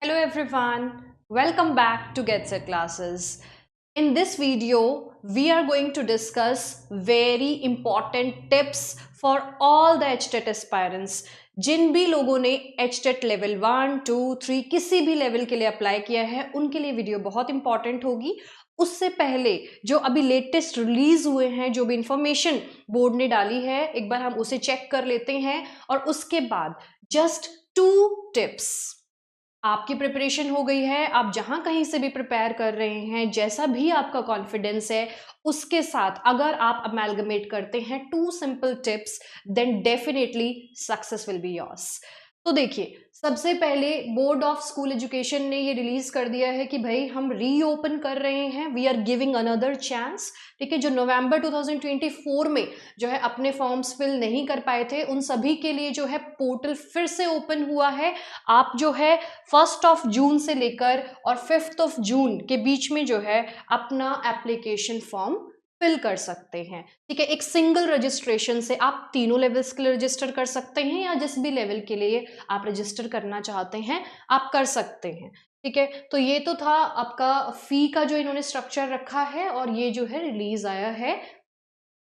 Hello everyone, welcome back to Get Set Classes. In this video, we are going to discuss very important tips for all the HTET aspirants. जिन भी लोगों ने HTET level 1, 2, 3 किसी भी level के लिए apply किया है उनके लिए वीडियो बहुत इंपॉर्टेंट होगी। उससे पहले जो अभी लेटेस्ट रिलीज हुए हैं, जो भी इंफॉर्मेशन बोर्ड ने डाली है, एक बार हम उसे चेक कर लेते हैं और उसके बाद जस्ट 2 टिप्स। आपकी प्रिपरेशन हो गई है, आप जहां कहीं से भी प्रिपेयर कर रहे हैं, जैसा भी आपका कॉन्फिडेंस है, उसके साथ अगर आप अमेलगमेट करते हैं 2 simple tips, then definitely success will be yours. तो देखिए, सबसे पहले बोर्ड ऑफ स्कूल एजुकेशन ने ये रिलीज कर दिया है कि भाई हम रीओपन कर रहे हैं, we are giving another chance. ठीक है, जो नवंबर 2024 में जो है अपने फॉर्म्स फिल नहीं कर पाए थे, उन सभी के लिए जो है पोर्टल फिर से ओपन हुआ है। आप जो है 1 जून से लेकर और 5 जून के बीच में जो है अपना एप्लीकेशन फॉर्म फिल कर सकते हैं। ठीक है, एक सिंगल रजिस्ट्रेशन से आप तीनों लेवल्स के लिए रजिस्टर कर सकते हैं या जिस भी लेवल के लिए आप रजिस्टर करना चाहते हैं आप कर सकते हैं। ठीक है, तो ये तो था आपका फी का जो इन्होंने स्ट्रक्चर रखा है और ये जो है रिलीज आया है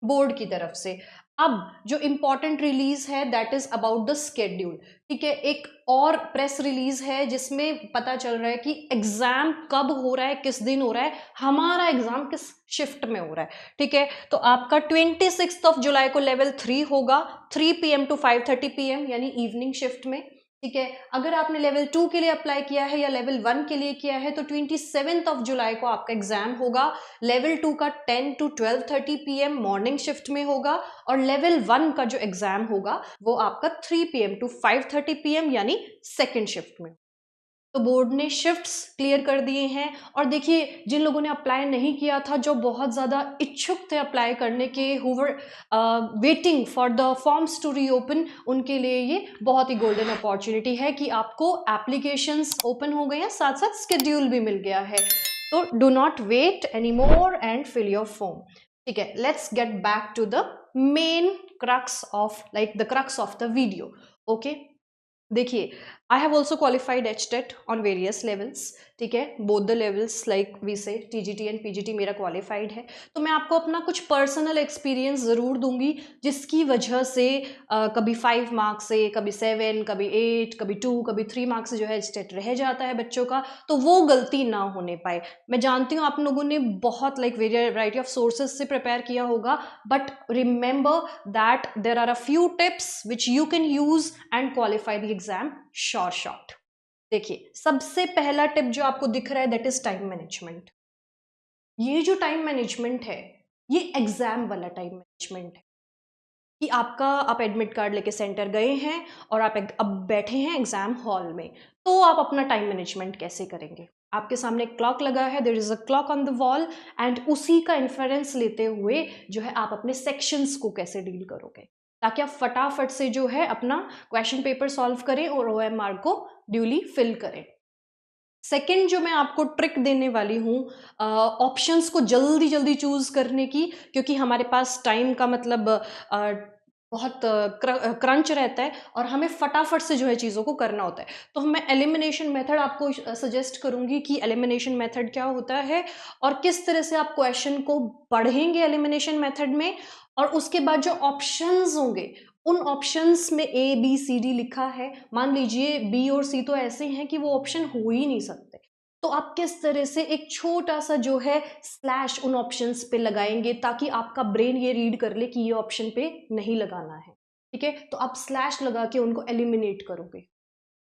बोर्ड की तरफ से। अब जो इंपॉर्टेंट रिलीज है that is about the schedule. ठीक है, एक और प्रेस रिलीज है जिसमें पता चल रहा है कि एग्जाम कब हो रहा है, किस दिन हो रहा है, हमारा एग्जाम किस शिफ्ट में हो रहा है। ठीक है, तो आपका 26 जुलाई को लेवल 3 होगा, 3 PM to 5:30 PM यानी इवनिंग शिफ्ट में। ठीक है, अगर आपने लेवल 2 के लिए अप्लाई किया है या लेवल 1 के लिए किया है तो 27 जुलाई को आपका एग्जाम होगा। लेवल 2 का 10 to 12:30 PM मॉर्निंग शिफ्ट में होगा और लेवल 1 का जो एग्जाम होगा वो आपका 3 PM to 5:30 PM यानी सेकेंड शिफ्ट में। तो बोर्ड ने शिफ्ट्स क्लियर कर दिए हैं। और देखिए, जिन लोगों ने अप्लाई नहीं किया था, जो बहुत ज़्यादा इच्छुक थे अप्लाई करने के, who were waiting for the forms to reopen, उनके लिए ये बहुत ही गोल्डन अपॉर्चुनिटी है कि आपको एप्लीकेशंस ओपन हो गए हैं, साथ साथ स्केड्यूल भी मिल गया है। तो do not wait any more and fill your form. ठीक है, let's get back to the main crux of the crux of the video. Okay, देखिए, I have also qualified HTET on various levels. ठीक है, both the levels like we say TGT and PGT मेरा qualified है। तो मैं आपको अपना कुछ पर्सनल एक्सपीरियंस ज़रूर दूंगी जिसकी वजह से कभी 5 मार्क्स से, कभी 7, कभी 8, कभी 2, कभी 3 मार्क्स से जो है HTET रह जाता है बच्चों का, तो वो गलती ना होने पाए। मैं जानती हूँ आप लोगों ने बहुत वैरायटी ऑफ सोर्सेज से प्रिपेयर किया होगा, but remember that there are a few tips which you can use and qualify the exam short. देखिए, सबसे पहला टिप जो आपको दिख रहा है दैट इज टाइम मैनेजमेंट। ये जो टाइम मैनेजमेंट है, ये एग्जाम वाला टाइम मैनेजमेंट है कि आप एडमिट कार्ड लेके सेंटर गए हैं और आप अब बैठे हैं एग्जाम हॉल में, तो आप अपना टाइम मैनेजमेंट कैसे करेंगे। आपके सामने एक क्लॉक लगा है, there is a clock on the wall, and उसी का इन्फरेंस लेते हुए जो है आप अपने सेक्शंस को कैसे डील करोगे ताकि आप फटाफट से जो है अपना क्वेश्चन पेपर सॉल्व करें और OMR को ड्यूली फिल करें। सेकंड जो मैं आपको ट्रिक देने वाली हूँ ऑप्शंस को जल्दी जल्दी चूज करने की, क्योंकि हमारे पास टाइम का मतलब बहुत क्रंच रहता है और हमें फटाफट से जो है चीज़ों को करना होता है। तो मैं एलिमिनेशन मेथड आपको सजेस्ट करूंगी कि एलिमिनेशन मेथड क्या होता है और किस तरह से आप क्वेश्चन को पढ़ेंगे एलिमिनेशन मेथड में, और उसके बाद जो ऑप्शंस होंगे उन ऑप्शंस में ABCD लिखा है, मान लीजिए B और C तो ऐसे हैं कि वो ऑप्शन हो ही नहीं सकते, तो आप किस तरह से एक छोटा सा जो है स्लैश उन ऑप्शंस पे लगाएंगे ताकि आपका ब्रेन ये रीड कर ले कि ये ऑप्शन पे नहीं लगाना है। ठीक है, तो आप स्लैश लगा के उनको एलिमिनेट करोगे।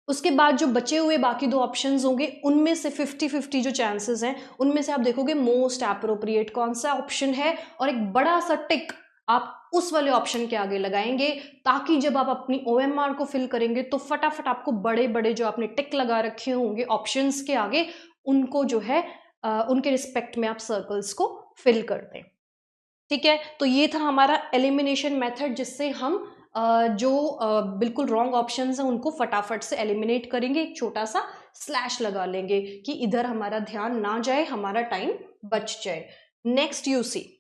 उसके बाद जो बचे हुए बाकी 2 ऑप्शंस होंगे उनमें से 50-50 जो चांसेस हैं उनमें से आप देखोगे मोस्ट एप्रोप्रिएट कौन सा ऑप्शन है और एक बड़ा सा टिक आप उस वाले ऑप्शन के आगे लगाएंगे, ताकि जब आप अपनी OMR को फिल करेंगे तो फटाफट आपको बड़े बड़े जो आपने टिक लगा रखे होंगे ऑप्शंस के आगे, उनको जो है उनके रिस्पेक्ट में आप सर्कल्स को फिल कर दें। ठीक है, तो ये था हमारा एलिमिनेशन मेथड जिससे हम जो बिल्कुल रॉन्ग ऑप्शंस हैं उनको फटाफट से एलिमिनेट करेंगे, एक छोटा सा स्लैश लगा लेंगे कि इधर हमारा ध्यान ना जाए, हमारा टाइम बच जाए। नेक्स्ट यू सी,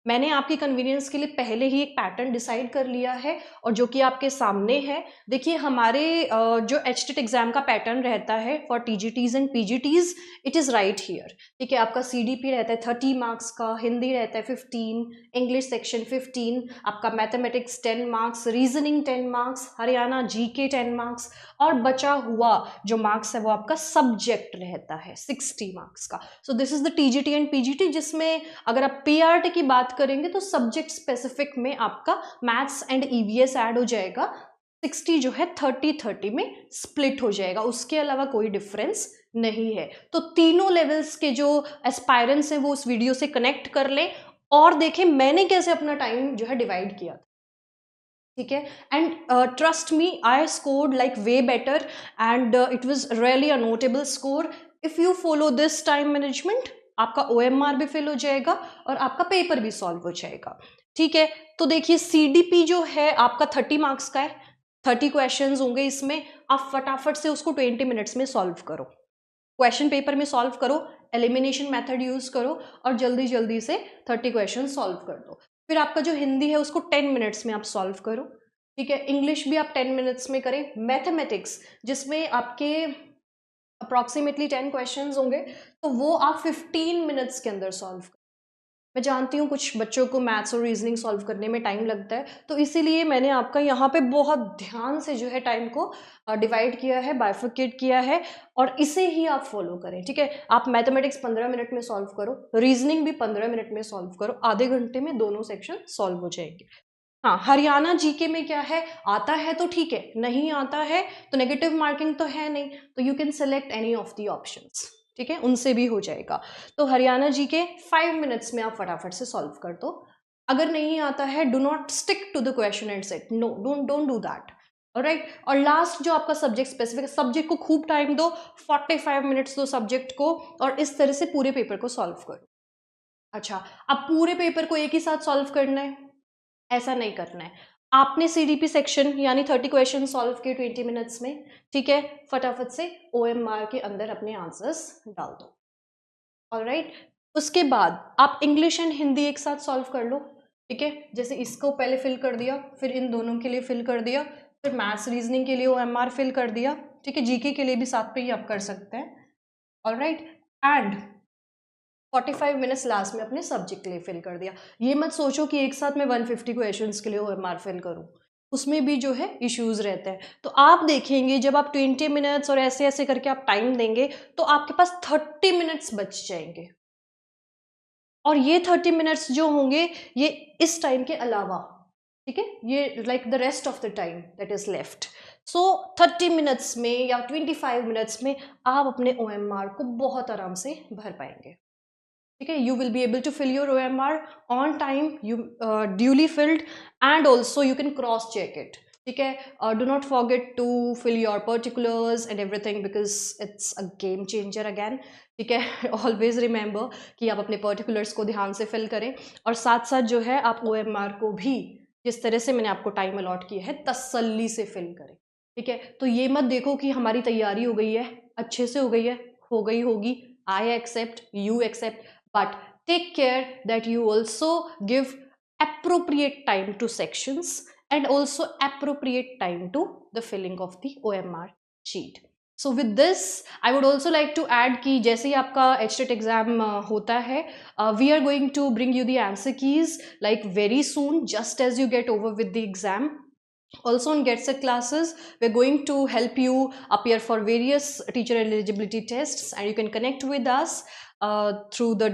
मैंने आपकी कन्वीनियंस के लिए पहले ही एक पैटर्न डिसाइड कर लिया है और जो कि आपके सामने है। देखिए हमारे जो एचटेट एग्जाम का पैटर्न रहता है for TGTs and PGTs, it is right here. ठीक है, आपका सीडीपी रहता है 30 मार्क्स का, हिंदी रहता है 15, इंग्लिश सेक्शन 15, आपका mathematics 10 marks, reasoning 10 marks, Haryana GK 10 marks, और बचा हुआ जो मार्क्स है वो आपका सब्जेक्ट रहता है 60 मार्क्स का। So this is the TGT and PGT, जिसमें अगर आप पीआरटी की बात करेंगे तो सब्जेक्ट स्पेसिफिक में आपका मैथ्स एंड ईवीएस ऐड हो जाएगा। 60 जो है 30-30 में स्प्लिट हो जाएगा, उसके अलावा कोई डिफरेंस नहीं है। तो तीनों लेवल्स के जो एस्पायरेंट्स हैं वो उस वीडियो से कनेक्ट कर लें और देखें मैंने कैसे अपना टाइम जो है डिवाइड किया था। ठीक है, and trust me, I scored like way better and it was really a notable score. If you follow this time management, आपका ओएमआर भी फिल हो जाएगा और आपका पेपर भी सॉल्व हो जाएगा। ठीक है, तो देखिए सीडीपी जो है आपका 30 मार्क्स का है, 30 क्वेश्चंस होंगे इसमें। आप फटाफट से उसको 20 मिनट्स में सॉल्व करो, क्वेश्चन पेपर में सॉल्व करो, एलिमिनेशन मेथड यूज करो और जल्दी जल्दी से 30 क्वेश्चन सॉल्व कर दो। फिर आपका जो हिंदी है उसको 10 मिनट्स में आप सॉल्व करो। ठीक है, इंग्लिश भी आप 10 मिनट्स में करें। मैथमेटिक्स जिसमें आपके अप्रॉक्सीमेटली 10 क्वेश्चंस होंगे तो वो आप 15 मिनट्स के अंदर सॉल्व करें। मैं जानती हूँ कुछ बच्चों को मैथ्स और रीजनिंग सॉल्व करने में टाइम लगता है, तो इसीलिए मैंने आपका यहाँ पे बहुत ध्यान से जो है टाइम को डिवाइड किया है, बाइफरकेट किया है, और इसे ही आप फॉलो करें। ठीक है, आप मैथमेटिक्स 15 मिनट में सॉल्व करो, रीजनिंग भी 15 मिनट में सॉल्व करो, आधे घंटे में दोनों सेक्शन सॉल्व हो जाएंगे। हाँ, हरियाणा जीके में क्या है, आता है तो ठीक है, नहीं आता है तो नेगेटिव मार्किंग तो है नहीं, तो you can select any of the options. ठीक है, उनसे भी हो जाएगा। तो हरियाणा जीके 5 मिनट्स में आप फटाफट से सॉल्व कर दो। अगर नहीं आता है, do not stick to the question and set no, don't do that. Alright, और लास्ट जो आपका सब्जेक्ट स्पेसिफिक, सब्जेक्ट को खूब टाइम दो, 45 मिनट्स दो सब्जेक्ट को, और इस तरह से पूरे पेपर को सॉल्व करो। अच्छा, अब पूरे पेपर को एक ही साथ सॉल्व करना है, ऐसा नहीं करना है। आपने सीडीपी सेक्शन यानी 30 क्वेश्चन सॉल्व किए 20 मिनट्स में। ठीक है, फटाफट से ओएमआर के अंदर अपने आंसर्स डाल दो। ऑलराइट, उसके बाद आप इंग्लिश एंड हिंदी एक साथ सॉल्व कर लो। ठीक है, जैसे इसको पहले फिल कर दिया, फिर इन दोनों के लिए फिल कर दिया, फिर मैथ्स रीजनिंग के लिए ओएमआर फिल कर दिया। ठीक है, जीके के लिए भी साथ पे ही आप कर सकते हैं। ऑलराइट, एंड 45 मिनट्स लास्ट में अपने सब्जेक्ट के लिए फिल कर दिया। ये मत सोचो कि एक साथ मैं 150 क्वेश्चंस के लिए ओएमआर फिल करूं, उसमें भी जो है इश्यूज रहते हैं। तो आप देखेंगे जब आप 20 मिनट्स और ऐसे ऐसे करके आप टाइम देंगे तो आपके पास 30 मिनट्स बच जाएंगे, और ये 30 मिनट्स जो होंगे ये इस टाइम के अलावा, ठीक है, ये like the rest of the time that is left. So 30 minutes में या 25 मिनट्स में आप अपने ओएमआर को बहुत आराम से भर पाएंगे। ठीक है, you will be able to fill your OMR on time, you duly filled, and also you can cross check it. ठीक है, do not forget to fill your particulars and everything because it's a game changer again. ठीक है, always remember कि आप अपने particulars को ध्यान से fill करें, और साथ साथ जो है आप OMR को भी जिस तरह से मैंने आपको टाइम अलॉट किया है तसल्ली से fill करें। ठीक है, तो ये मत देखो कि हमारी तैयारी हो गई है, अच्छे से हो गई है, हो गई होगी, I accept, you accept, but take care that you also give appropriate time to sections and also appropriate time to the filling of the OMR sheet. So with this, I would also like to add कि जैसे ही आपका HTET exam होता है, we are going to bring you the answer keys like very soon, just as you get over with the exam. Also on GetSet classes, we're going to help you appear for various teacher eligibility tests, and you can connect with us through the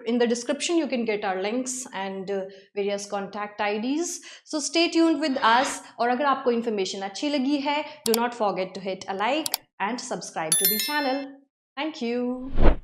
in the description. You can get our links and various contact IDs. So stay tuned with us. और अगर आपको information अच्छी लगी है, do not forget to hit a like and subscribe to the channel. Thank you.